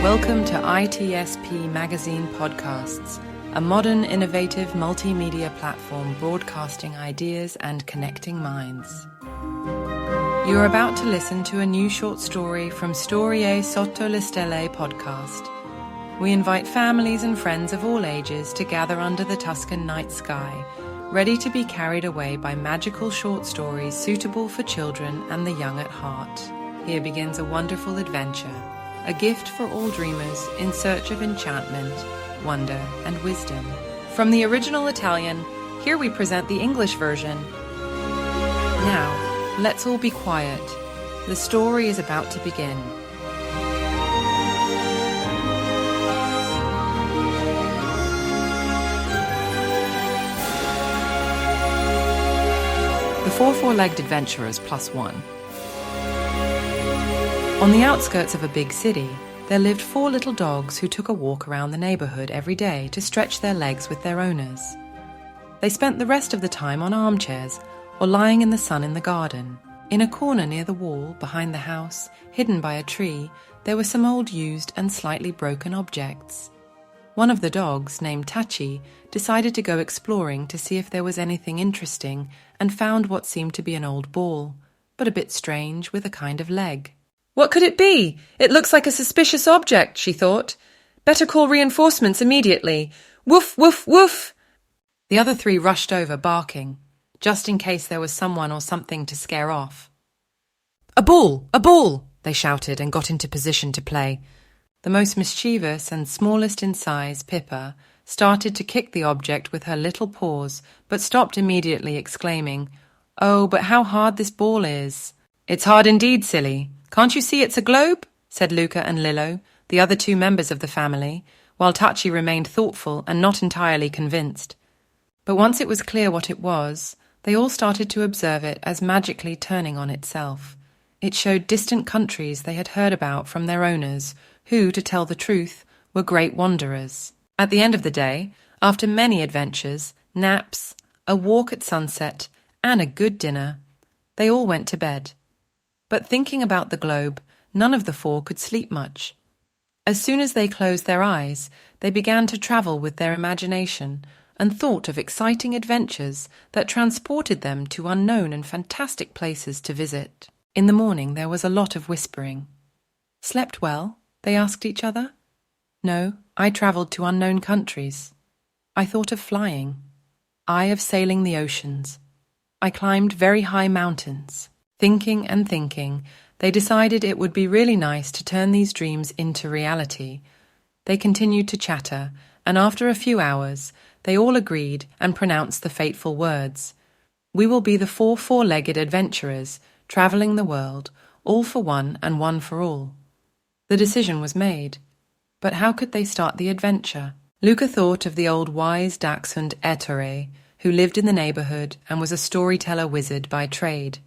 Welcome to ITSP Magazine Podcasts, a modern, innovative multimedia platform broadcasting ideas and connecting minds. You are about to listen to a new short story from Sotto, Stelle podcast. We invite families and friends of all ages to gather under the Tuscan night sky, ready to be carried away by magical short stories suitable for children and the young at heart. Here begins a wonderful adventure, a gift for all dreamers in search of enchantment, wonder, and wisdom. From the original Italian, here we present the English version. Now, let's all be quiet. The story is about to begin. The four-legged adventurers plus one. On the outskirts of a big city, there lived 4 little dogs who took a walk around the neighborhood every day to stretch their legs with their owners. They spent the rest of the time on armchairs or lying in the sun in the garden. In a corner near the wall, behind the house, hidden by a tree, there were some old used and slightly broken objects. One of the dogs, named Tachi, decided to go exploring to see if there was anything interesting and found what seemed to be an old ball, but a bit strange with a kind of leg. "What could it be? It looks like a suspicious object," she thought. "Better call reinforcements immediately. Woof, woof, woof!" The other 3 rushed over, barking, just in case there was someone or something to scare off. "A ball! A ball!" they shouted and got into position to play. The most mischievous and smallest in size, Pippa, started to kick the object with her little paws, but stopped immediately, exclaiming, "Oh, but how hard this ball is!" "It's hard indeed, silly. Can't you see it's a globe?" said Luca and Lillo, the other 2 members of the family, while Tachi remained thoughtful and not entirely convinced. But once it was clear what it was, they all started to observe it as magically turning on itself. It showed distant countries they had heard about from their owners, who, to tell the truth, were great wanderers. At the end of the day, after many adventures, naps, a walk at sunset, and a good dinner, they all went to bed. But thinking about the globe, none of the 4 could sleep much. As soon as they closed their eyes, they began to travel with their imagination and thought of exciting adventures that transported them to unknown and fantastic places to visit. In the morning there was a lot of whispering. "Slept well?" they asked each other. "No, I travelled to unknown countries. I thought of flying. I of sailing the oceans. I climbed very high mountains." Thinking and thinking, they decided it would be really nice to turn these dreams into reality. They continued to chatter, and after a few hours, they all agreed and pronounced the fateful words. "We will be the 4 four-legged adventurers, travelling the world, all for one and one for all." The decision was made. But how could they start the adventure? Luca thought of the old wise dachshund Ettore, who lived in the neighbourhood and was a storyteller wizard by trade.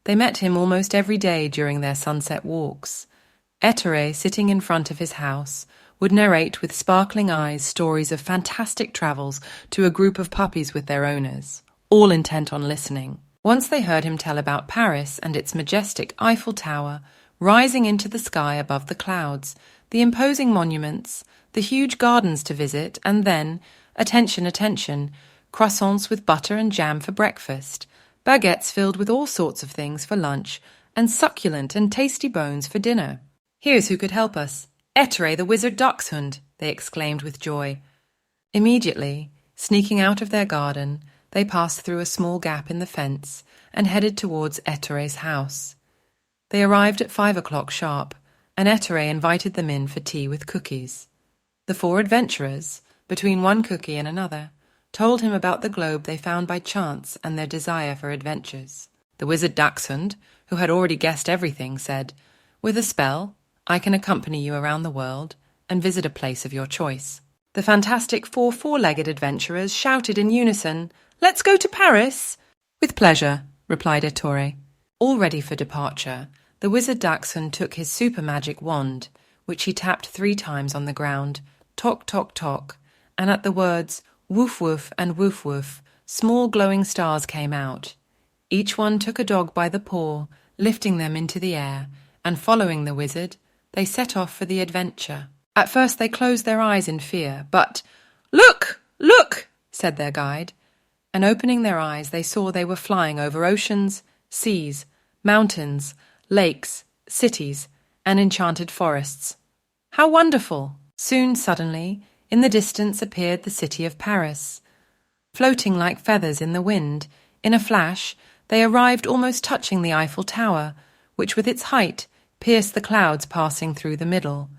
They met him almost every day during their sunset walks. Ettore, sitting in front of his house, would narrate with sparkling eyes stories of fantastic travels to a group of puppies with their owners, all intent on listening. Once they heard him tell about Paris and its majestic Eiffel Tower, rising into the sky above the clouds, the imposing monuments, the huge gardens to visit, and then, attention, attention, croissants with butter and jam for breakfast, baguettes filled with all sorts of things for lunch, and succulent and tasty bones for dinner. "Here's who could help us. Ettore the wizard dachshund," they exclaimed with joy. Immediately, sneaking out of their garden, they passed through a small gap in the fence and headed towards Ettore's house. They arrived at 5 o'clock sharp, and Ettore invited them in for tea with cookies. The 4 adventurers, between one cookie and another, told him about the globe they found by chance and their desire for adventures. The wizard dachshund, who had already guessed everything, said, "With a spell, I can accompany you around the world and visit a place of your choice." The fantastic 4 four-legged adventurers shouted in unison, "Let's go to Paris!" "With pleasure," replied Ettore. All ready for departure, the wizard dachshund took his super magic wand, which he tapped 3 times on the ground, tock, tock, tock, and at the words "woof, woof" and "woof, woof," small glowing stars came out. Each one took a dog by the paw, lifting them into the air, and following the wizard, they set off for the adventure. At first they closed their eyes in fear, but "Look! Look!" said their guide, and opening their eyes they saw they were flying over oceans, seas, mountains, lakes, cities, and enchanted forests. How wonderful! Soon, suddenly, in the distance appeared the city of Paris. Floating like feathers in the wind, in a flash, they arrived almost touching the Eiffel Tower, which with its height pierced the clouds passing through the middle.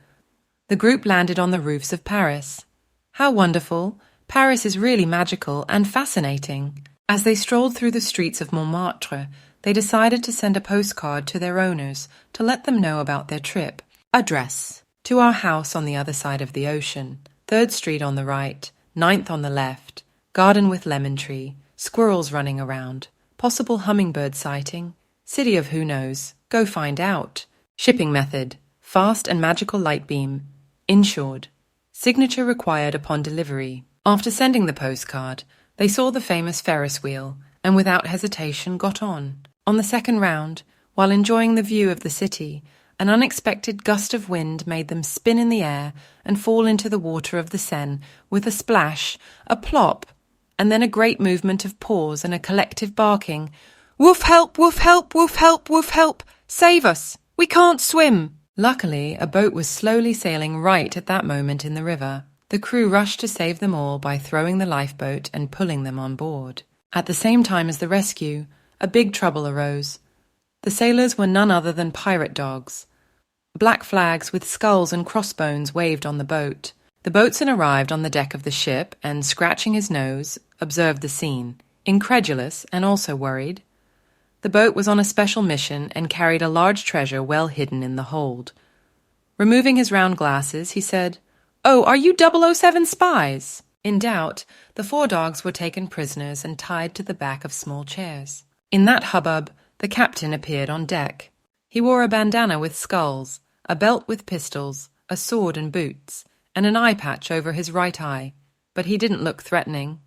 The group landed on the roofs of Paris. How wonderful! Paris is really magical and fascinating. As they strolled through the streets of Montmartre, they decided to send a postcard to their owners to let them know about their trip. Address: to our house on the other side of the ocean, 3rd Street on the right, 9th on the left, garden with lemon tree, squirrels running around, possible hummingbird sighting, city of who knows, go find out. Shipping method: fast and magical light beam. Insured. Signature required upon delivery. After sending the postcard, they saw the famous Ferris wheel and without hesitation got on. On the second round, while enjoying the view of the city, an unexpected gust of wind made them spin in the air and fall into the water of the Seine with a splash, a plop, and then a great movement of paws and a collective barking. "Woof help! Woof help! Woof help! Woof help! Save us! We can't swim!" Luckily, a boat was slowly sailing right at that moment in the river. The crew rushed to save them all by throwing the lifeboat and pulling them on board. At the same time as the rescue, a big trouble arose. The sailors were none other than pirate dogs. Black flags with skulls and crossbones waved on the boat. The boatswain arrived on the deck of the ship and, scratching his nose, observed the scene, incredulous and also worried. The boat was on a special mission and carried a large treasure well hidden in the hold. Removing his round glasses, he said, "Oh, are you 007 spies?" In doubt, the 4 dogs were taken prisoners and tied to the back of small chairs. In that hubbub, the captain appeared on deck. He wore a bandana with skulls, a belt with pistols, a sword and boots, and an eye patch over his right eye, but he didn't look threatening.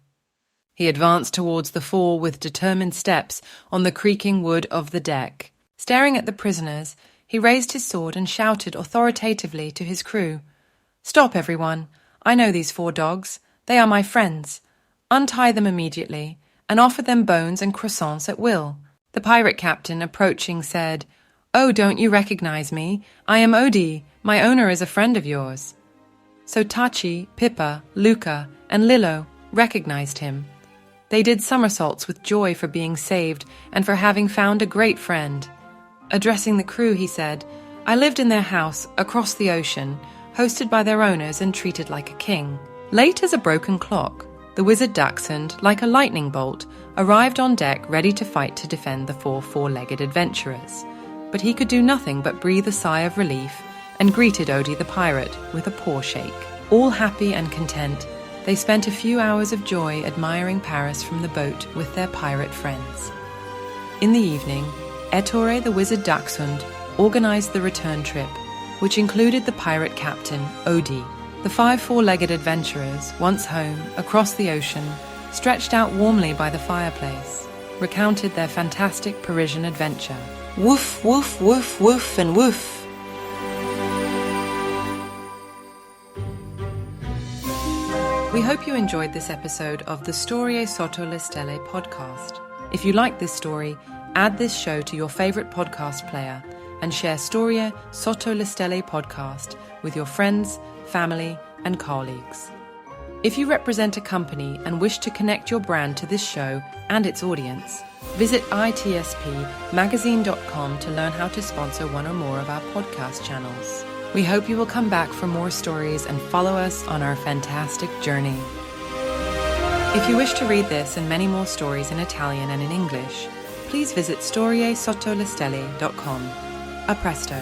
He advanced towards the 4 with determined steps on the creaking wood of the deck. Staring at the prisoners, he raised his sword and shouted authoritatively to his crew, "Stop, everyone. I know these 4 dogs. They are my friends. Untie them immediately, and offer them bones and croissants at will." The pirate captain, approaching, said, "Oh, don't you recognize me? I am Odie. My owner is a friend of yours." So Tachi, Pippa, Luca, and Lillo recognized him. They did somersaults with joy for being saved and for having found a great friend. Addressing the crew, he said, "I lived in their house across the ocean, hosted by their owners and treated like a king." Late as a broken clock, the wizard dachshund, like a lightning bolt, arrived on deck ready to fight to defend the 4 four-legged adventurers. But he could do nothing but breathe a sigh of relief and greeted Odie the pirate with a paw shake. All happy and content, they spent a few hours of joy admiring Paris from the boat with their pirate friends. In the evening, Ettore the wizard dachshund organized the return trip, which included the pirate captain, Odie. The 5 four-legged adventurers, once home, across the ocean, stretched out warmly by the fireplace, recounted their fantastic Parisian adventure. Woof, woof, woof, woof, and woof. We hope you enjoyed this episode of the Storie Sotto le Stelle podcast. If you like this story, add this show to your favorite podcast player and share Storie Sotto le Stelle podcast with your friends, family, and colleagues. If you represent a company and wish to connect your brand to this show and its audience, visit itspmagazine.com to learn how to sponsor one or more of our podcast channels. We hope you will come back for more stories and follow us on our fantastic journey. If you wish to read this and many more stories in Italian and in English, please visit storiesottolestelle.com. A presto.